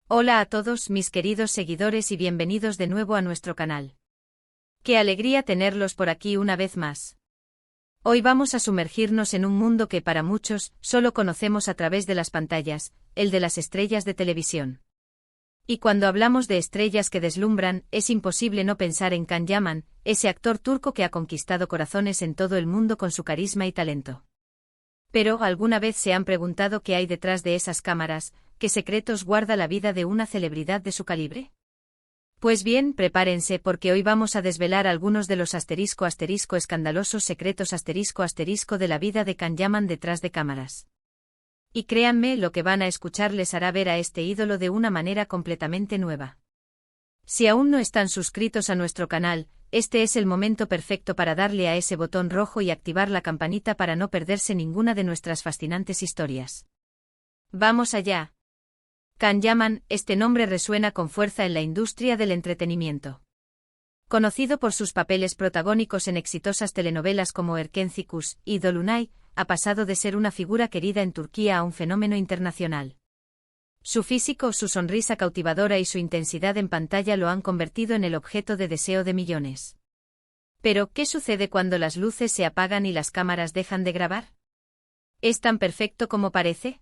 Hola a todos mis queridos seguidores y bienvenidos de nuevo a nuestro canal. Qué alegría tenerlos por aquí una vez más. Hoy vamos a sumergirnos en un mundo que para muchos solo conocemos a través de las pantallas, el de las estrellas de televisión. Y cuando hablamos de estrellas que deslumbran, es imposible no pensar en Can Yaman, ese actor turco que ha conquistado corazones en todo el mundo con su carisma y talento. Pero, ¿alguna vez se han preguntado qué hay detrás de esas cámaras? ¿Qué secretos guarda la vida de una celebridad de su calibre? Pues bien, prepárense porque hoy vamos a desvelar algunos de los escandalosos secretos de la vida de Can Yaman detrás de cámaras. Y créanme, lo que van a escuchar les hará ver a este ídolo de una manera completamente nueva. Si aún no están suscritos a nuestro canal, este es el momento perfecto para darle a ese botón rojo y activar la campanita para no perderse ninguna de nuestras fascinantes historias. ¡Vamos allá! Can Yaman, este nombre resuena con fuerza en la industria del entretenimiento. Conocido por sus papeles protagónicos en exitosas telenovelas como Erkenci y Dolunay, ha pasado de ser una figura querida en Turquía a un fenómeno internacional. Su físico, su sonrisa cautivadora y su intensidad en pantalla lo han convertido en el objeto de deseo de millones. Pero, ¿qué sucede cuando las luces se apagan y las cámaras dejan de grabar? ¿Es tan perfecto como parece?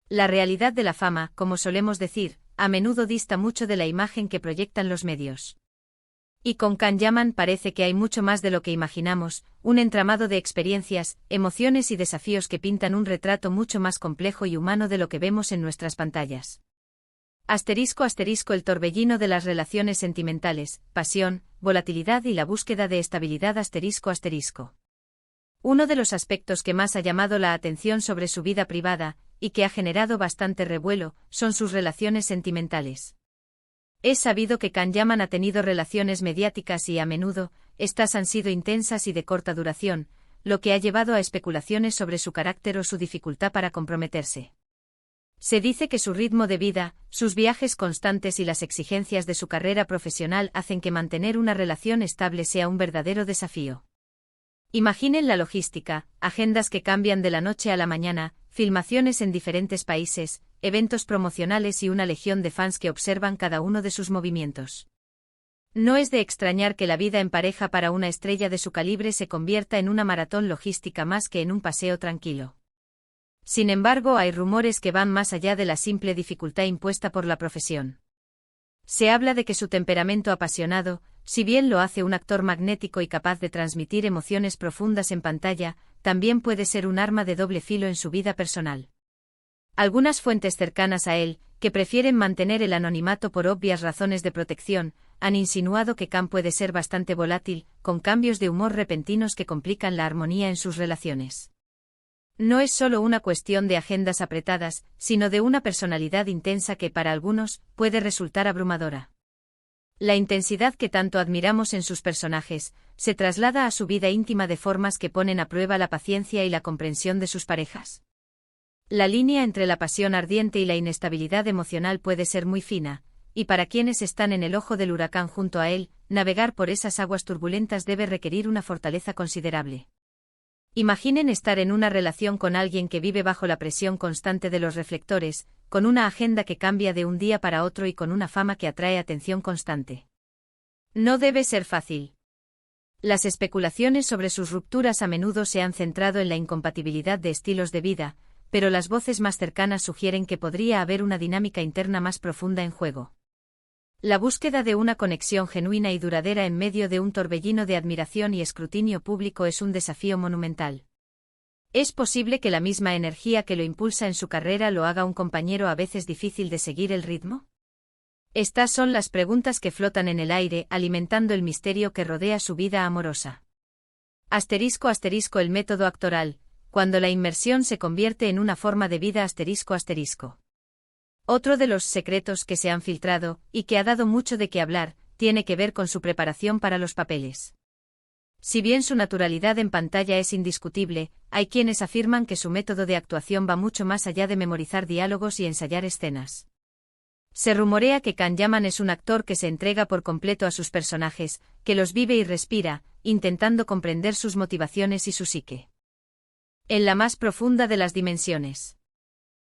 La realidad de la fama, como solemos decir, a menudo dista mucho de la imagen que proyectan los medios. Y con Can Yaman parece que hay mucho más de lo que imaginamos, un entramado de experiencias, emociones y desafíos que pintan un retrato mucho más complejo y humano de lo que vemos en nuestras pantallas. El torbellino de las relaciones sentimentales, pasión, volatilidad y la búsqueda de estabilidad. Uno de los aspectos que más ha llamado la atención sobre su vida privada, y que ha generado bastante revuelo, son sus relaciones sentimentales. Es sabido que Can Yaman ha tenido relaciones mediáticas y a menudo, estas han sido intensas y de corta duración, lo que ha llevado a especulaciones sobre su carácter o su dificultad para comprometerse. Se dice que su ritmo de vida, sus viajes constantes y las exigencias de su carrera profesional hacen que mantener una relación estable sea un verdadero desafío. Imaginen la logística, agendas que cambian de la noche a la mañana, filmaciones en diferentes países, eventos promocionales y una legión de fans que observan cada uno de sus movimientos. No es de extrañar que la vida en pareja para una estrella de su calibre se convierta en una maratón logística más que en un paseo tranquilo. Sin embargo, hay rumores que van más allá de la simple dificultad impuesta por la profesión. Se habla de que su temperamento apasionado, si bien lo hace un actor magnético y capaz de transmitir emociones profundas en pantalla, también puede ser un arma de doble filo en su vida personal. Algunas fuentes cercanas a él, que prefieren mantener el anonimato por obvias razones de protección, han insinuado que Can puede ser bastante volátil, con cambios de humor repentinos que complican la armonía en sus relaciones. No es solo una cuestión de agendas apretadas, sino de una personalidad intensa que para algunos puede resultar abrumadora. La intensidad que tanto admiramos en sus personajes, se traslada a su vida íntima de formas que ponen a prueba la paciencia y la comprensión de sus parejas. La línea entre la pasión ardiente y la inestabilidad emocional puede ser muy fina, y para quienes están en el ojo del huracán junto a él, navegar por esas aguas turbulentas debe requerir una fortaleza considerable. Imaginen estar en una relación con alguien que vive bajo la presión constante de los reflectores, con una agenda que cambia de un día para otro y con una fama que atrae atención constante. No debe ser fácil. Las especulaciones sobre sus rupturas a menudo se han centrado en la incompatibilidad de estilos de vida, pero las voces más cercanas sugieren que podría haber una dinámica interna más profunda en juego. La búsqueda de una conexión genuina y duradera en medio de un torbellino de admiración y escrutinio público es un desafío monumental. ¿Es posible que la misma energía que lo impulsa en su carrera lo haga un compañero a veces difícil de seguir el ritmo? Estas son las preguntas que flotan en el aire, alimentando el misterio que rodea su vida amorosa. El método actoral, cuando la inmersión se convierte en una forma de vida. Otro de los secretos que se han filtrado, y que ha dado mucho de qué hablar, tiene que ver con su preparación para los papeles. Si bien su naturalidad en pantalla es indiscutible, hay quienes afirman que su método de actuación va mucho más allá de memorizar diálogos y ensayar escenas. Se rumorea que Can Yaman es un actor que se entrega por completo a sus personajes, que los vive y respira, intentando comprender sus motivaciones y su psique. En la más profunda de las dimensiones.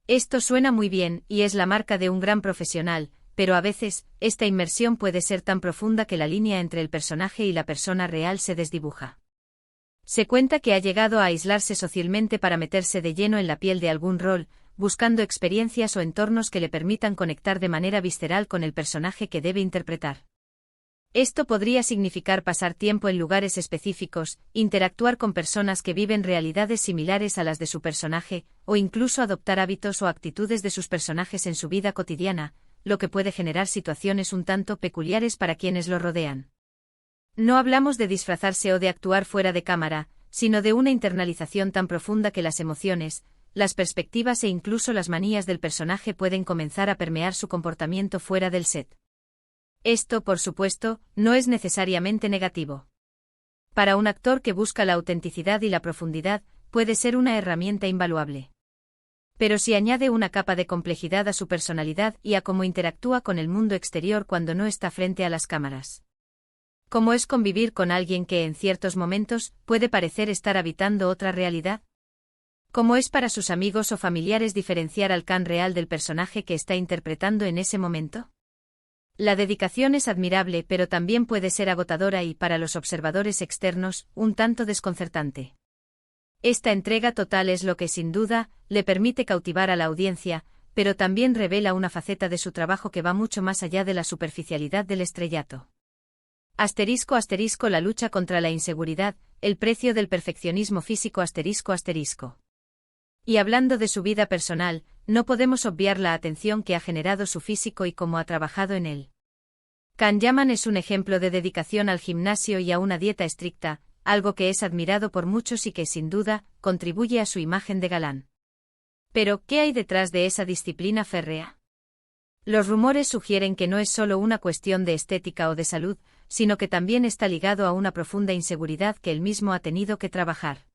Esto suena muy bien y es la marca de un gran profesional, pero a veces, esta inmersión puede ser tan profunda que la línea entre el personaje y la persona real se desdibuja. Se cuenta que ha llegado a aislarse socialmente para meterse de lleno en la piel de algún rol, buscando experiencias o entornos que le permitan conectar de manera visceral con el personaje que debe interpretar. Esto podría significar pasar tiempo en lugares específicos, interactuar con personas que viven realidades similares a las de su personaje, o incluso adoptar hábitos o actitudes de sus personajes en su vida cotidiana, lo que puede generar situaciones un tanto peculiares para quienes lo rodean. No hablamos de disfrazarse o de actuar fuera de cámara, sino de una internalización tan profunda que las emociones, las perspectivas e incluso las manías del personaje pueden comenzar a permear su comportamiento fuera del set. Esto, por supuesto, no es necesariamente negativo. Para un actor que busca la autenticidad y la profundidad, puede ser una herramienta invaluable. Pero si añade una capa de complejidad a su personalidad y a cómo interactúa con el mundo exterior cuando no está frente a las cámaras. ¿Cómo es convivir con alguien que en ciertos momentos puede parecer estar habitando otra realidad? ¿Cómo es para sus amigos o familiares diferenciar al Khan real del personaje que está interpretando en ese momento? La dedicación es admirable, pero también puede ser agotadora y, para los observadores externos, un tanto desconcertante. Esta entrega total es lo que, sin duda, le permite cautivar a la audiencia, pero también revela una faceta de su trabajo que va mucho más allá de la superficialidad del estrellato. *** La lucha contra la inseguridad, el precio del perfeccionismo físico ***. Y hablando de su vida personal, no podemos obviar la atención que ha generado su físico y cómo ha trabajado en él. Can Yaman es un ejemplo de dedicación al gimnasio y a una dieta estricta, algo que es admirado por muchos y que, sin duda, contribuye a su imagen de galán. Pero, ¿qué hay detrás de esa disciplina férrea? Los rumores sugieren que no es solo una cuestión de estética o de salud, sino que también está ligado a una profunda inseguridad que él mismo ha tenido que trabajar.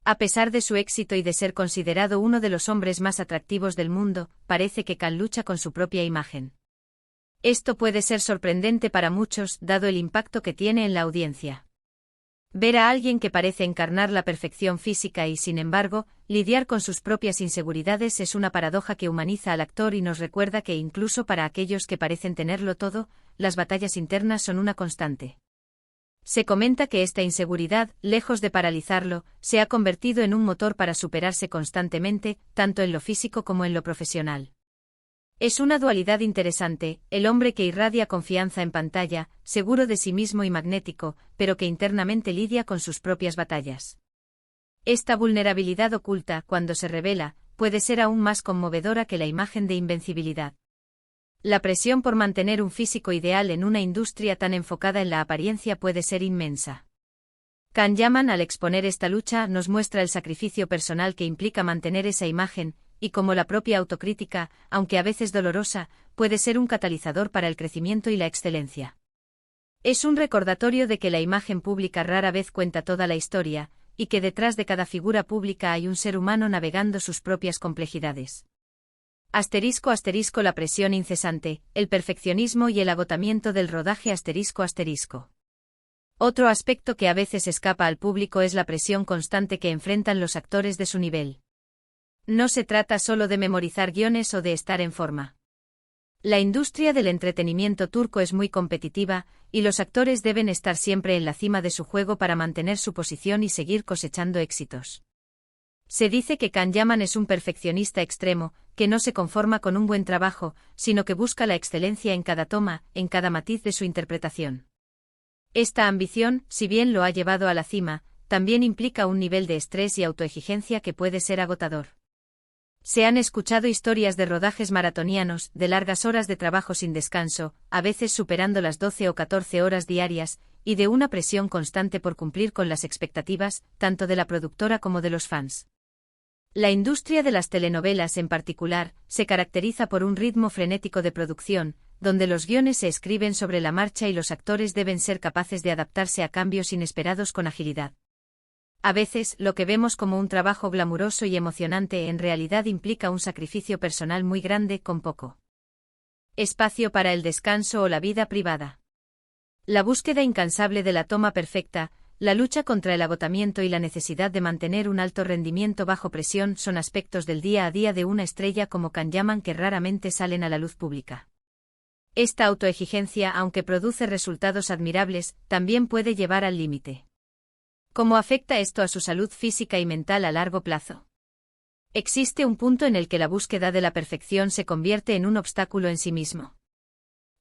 A pesar de su éxito y de ser considerado uno de los hombres más atractivos del mundo, parece que Can lucha con su propia imagen. Esto puede ser sorprendente para muchos, dado el impacto que tiene en la audiencia. Ver a alguien que parece encarnar la perfección física y, sin embargo, lidiar con sus propias inseguridades es una paradoja que humaniza al actor y nos recuerda que incluso para aquellos que parecen tenerlo todo, las batallas internas son una constante. Se comenta que esta inseguridad, lejos de paralizarlo, se ha convertido en un motor para superarse constantemente, tanto en lo físico como en lo profesional. Es una dualidad interesante, el hombre que irradia confianza en pantalla, seguro de sí mismo y magnético, pero que internamente lidia con sus propias batallas. Esta vulnerabilidad oculta, cuando se revela, puede ser aún más conmovedora que la imagen de invencibilidad. La presión por mantener un físico ideal en una industria tan enfocada en la apariencia puede ser inmensa. Can Yaman, al exponer esta lucha, nos muestra el sacrificio personal que implica mantener esa imagen, y cómo la propia autocrítica, aunque a veces dolorosa, puede ser un catalizador para el crecimiento y la excelencia. Es un recordatorio de que la imagen pública rara vez cuenta toda la historia, y que detrás de cada figura pública hay un ser humano navegando sus propias complejidades. *** La presión incesante, el perfeccionismo y el agotamiento del rodaje ***. Otro aspecto que a veces escapa al público es la presión constante que enfrentan los actores de su nivel. No se trata solo de memorizar guiones o de estar en forma. La industria del entretenimiento turco es muy competitiva, y los actores deben estar siempre en la cima de su juego para mantener su posición y seguir cosechando éxitos. Se dice que Can Yaman es un perfeccionista extremo, que no se conforma con un buen trabajo, sino que busca la excelencia en cada toma, en cada matiz de su interpretación. Esta ambición, si bien lo ha llevado a la cima, también implica un nivel de estrés y autoexigencia que puede ser agotador. Se han escuchado historias de rodajes maratonianos, de largas horas de trabajo sin descanso, a veces superando las 12 o 14 horas diarias, y de una presión constante por cumplir con las expectativas, tanto de la productora como de los fans. La industria de las telenovelas en particular, se caracteriza por un ritmo frenético de producción, donde los guiones se escriben sobre la marcha y los actores deben ser capaces de adaptarse a cambios inesperados con agilidad. A veces, lo que vemos como un trabajo glamuroso y emocionante en realidad implica un sacrificio personal muy grande con poco espacio para el descanso o la vida privada. La búsqueda incansable de la toma perfecta, La lucha contra el agotamiento y la necesidad de mantener un alto rendimiento bajo presión son aspectos del día a día de una estrella como Can Yaman que raramente salen a la luz pública. Esta autoexigencia, aunque produce resultados admirables, también puede llevar al límite. ¿Cómo afecta esto a su salud física y mental a largo plazo? Existe un punto en el que la búsqueda de la perfección se convierte en un obstáculo en sí mismo.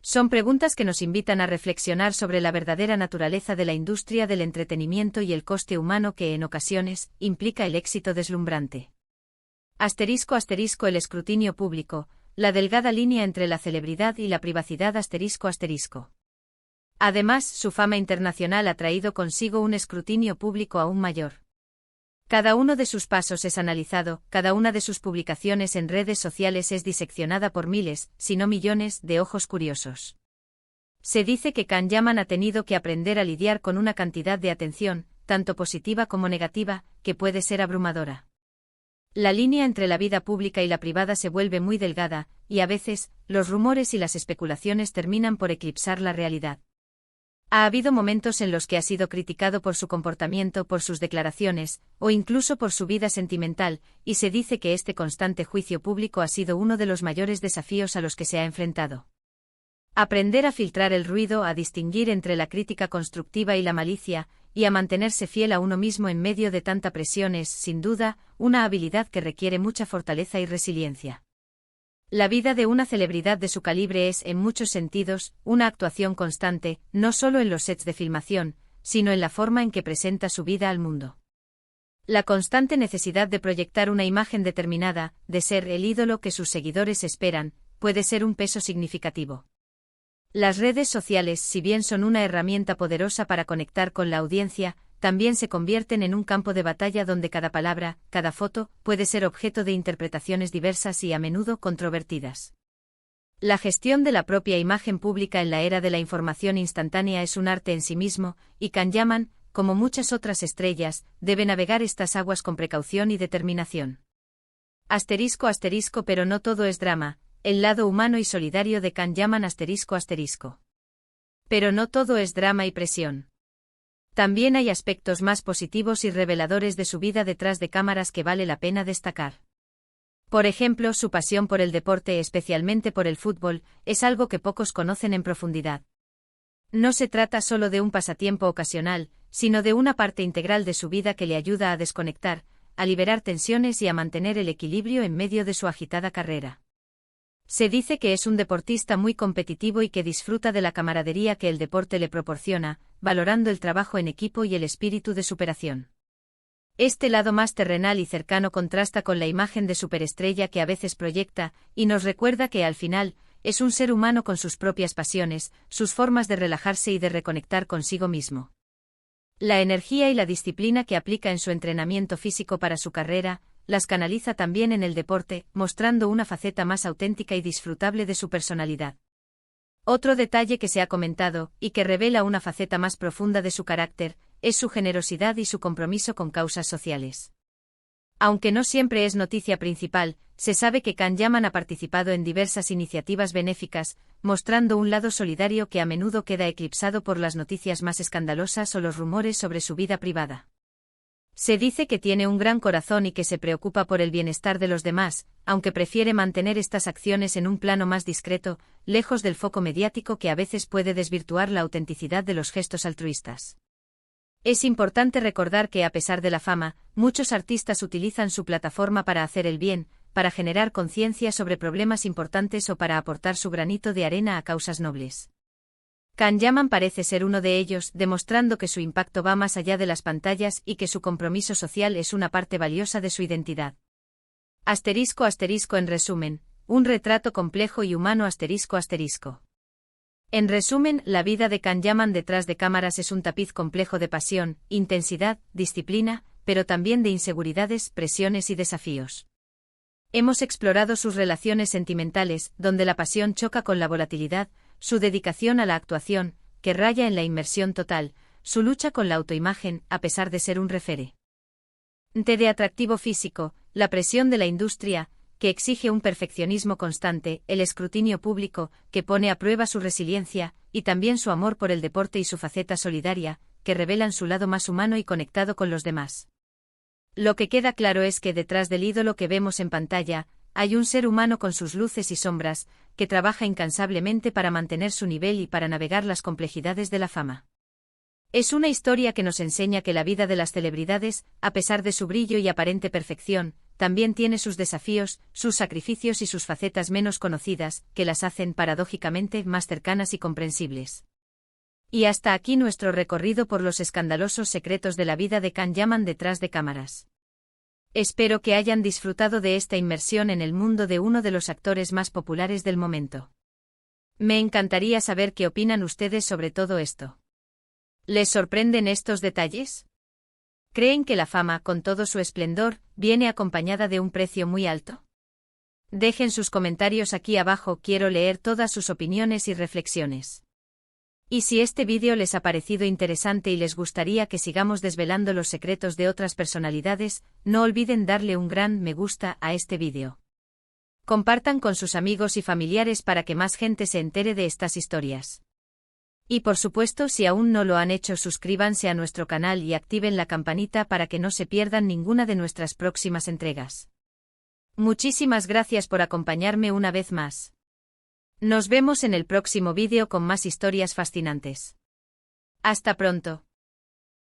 Son preguntas que nos invitan a reflexionar sobre la verdadera naturaleza de la industria del entretenimiento y el coste humano que, en ocasiones, implica el éxito deslumbrante. *** El escrutinio público, la delgada línea entre la celebridad y la privacidad. ***. Además, su fama internacional ha traído consigo un escrutinio público aún mayor. Cada uno de sus pasos es analizado, cada una de sus publicaciones en redes sociales es diseccionada por miles, si no millones, de ojos curiosos. Se dice que Can Yaman ha tenido que aprender a lidiar con una cantidad de atención, tanto positiva como negativa, que puede ser abrumadora. La línea entre la vida pública y la privada se vuelve muy delgada, y a veces, los rumores y las especulaciones terminan por eclipsar la realidad. Ha habido momentos en los que ha sido criticado por su comportamiento, por sus declaraciones, o incluso por su vida sentimental, y se dice que este constante juicio público ha sido uno de los mayores desafíos a los que se ha enfrentado. Aprender a filtrar el ruido, a distinguir entre la crítica constructiva y la malicia, y a mantenerse fiel a uno mismo en medio de tanta presión es, sin duda, una habilidad que requiere mucha fortaleza y resiliencia. La vida de una celebridad de su calibre es, en muchos sentidos, una actuación constante, no solo en los sets de filmación, sino en la forma en que presenta su vida al mundo. La constante necesidad de proyectar una imagen determinada, de ser el ídolo que sus seguidores esperan, puede ser un peso significativo. Las redes sociales, si bien son una herramienta poderosa para conectar con la audiencia, también se convierten en un campo de batalla donde cada palabra, cada foto, puede ser objeto de interpretaciones diversas y a menudo controvertidas. La gestión de la propia imagen pública en la era de la información instantánea es un arte en sí mismo, y Can Yaman, como muchas otras estrellas, debe navegar estas aguas con precaución y determinación. ***, pero no todo es drama, el lado humano y solidario de Can Yaman. ***. Pero no todo es drama y presión. También hay aspectos más positivos y reveladores de su vida detrás de cámaras que vale la pena destacar. Por ejemplo, su pasión por el deporte, especialmente por el fútbol, es algo que pocos conocen en profundidad. No se trata solo de un pasatiempo ocasional, sino de una parte integral de su vida que le ayuda a desconectar, a liberar tensiones y a mantener el equilibrio en medio de su agitada carrera. Se dice que es un deportista muy competitivo y que disfruta de la camaradería que el deporte le proporciona, valorando el trabajo en equipo y el espíritu de superación. Este lado más terrenal y cercano contrasta con la imagen de superestrella que a veces proyecta, y nos recuerda que al final, es un ser humano con sus propias pasiones, sus formas de relajarse y de reconectar consigo mismo. La energía y la disciplina que aplica en su entrenamiento físico para su carrera, las canaliza también en el deporte, mostrando una faceta más auténtica y disfrutable de su personalidad. Otro detalle que se ha comentado, y que revela una faceta más profunda de su carácter, es su generosidad y su compromiso con causas sociales. Aunque no siempre es noticia principal, se sabe que Can Yaman ha participado en diversas iniciativas benéficas, mostrando un lado solidario que a menudo queda eclipsado por las noticias más escandalosas o los rumores sobre su vida privada. Se dice que tiene un gran corazón y que se preocupa por el bienestar de los demás, aunque prefiere mantener estas acciones en un plano más discreto, lejos del foco mediático que a veces puede desvirtuar la autenticidad de los gestos altruistas. Es importante recordar que a pesar de la fama, muchos artistas utilizan su plataforma para hacer el bien, para generar conciencia sobre problemas importantes o para aportar su granito de arena a causas nobles. Can Yaman parece ser uno de ellos, demostrando que su impacto va más allá de las pantallas y que su compromiso social es una parte valiosa de su identidad. ***, en resumen, un retrato complejo y humano. ***. En resumen, la vida de Can Yaman detrás de cámaras es un tapiz complejo de pasión, intensidad, disciplina, pero también de inseguridades, presiones y desafíos. Hemos explorado sus relaciones sentimentales, donde la pasión choca con la volatilidad, su dedicación a la actuación, que raya en la inmersión total, su lucha con la autoimagen, a pesar de ser un referente de atractivo físico, la presión de la industria, que exige un perfeccionismo constante, el escrutinio público, que pone a prueba su resiliencia, y también su amor por el deporte y su faceta solidaria, que revelan su lado más humano y conectado con los demás. Lo que queda claro es que detrás del ídolo que vemos en pantalla, hay un ser humano con sus luces y sombras, que trabaja incansablemente para mantener su nivel y para navegar las complejidades de la fama. Es una historia que nos enseña que la vida de las celebridades, a pesar de su brillo y aparente perfección, también tiene sus desafíos, sus sacrificios y sus facetas menos conocidas, que las hacen paradójicamente más cercanas y comprensibles. Y hasta aquí nuestro recorrido por los escandalosos secretos de la vida de Can Yaman detrás de cámaras. Espero que hayan disfrutado de esta inmersión en el mundo de uno de los actores más populares del momento. Me encantaría saber qué opinan ustedes sobre todo esto. ¿Les sorprenden estos detalles? ¿Creen que la fama, con todo su esplendor, viene acompañada de un precio muy alto? Dejen sus comentarios aquí abajo, quiero leer todas sus opiniones y reflexiones. Y si este vídeo les ha parecido interesante y les gustaría que sigamos desvelando los secretos de otras personalidades, no olviden darle un gran me gusta a este vídeo. Compartan con sus amigos y familiares para que más gente se entere de estas historias. Y por supuesto, si aún no lo han hecho, suscríbanse a nuestro canal y activen la campanita para que no se pierdan ninguna de nuestras próximas entregas. Muchísimas gracias por acompañarme una vez más. Nos vemos en el próximo vídeo con más historias fascinantes. Hasta pronto.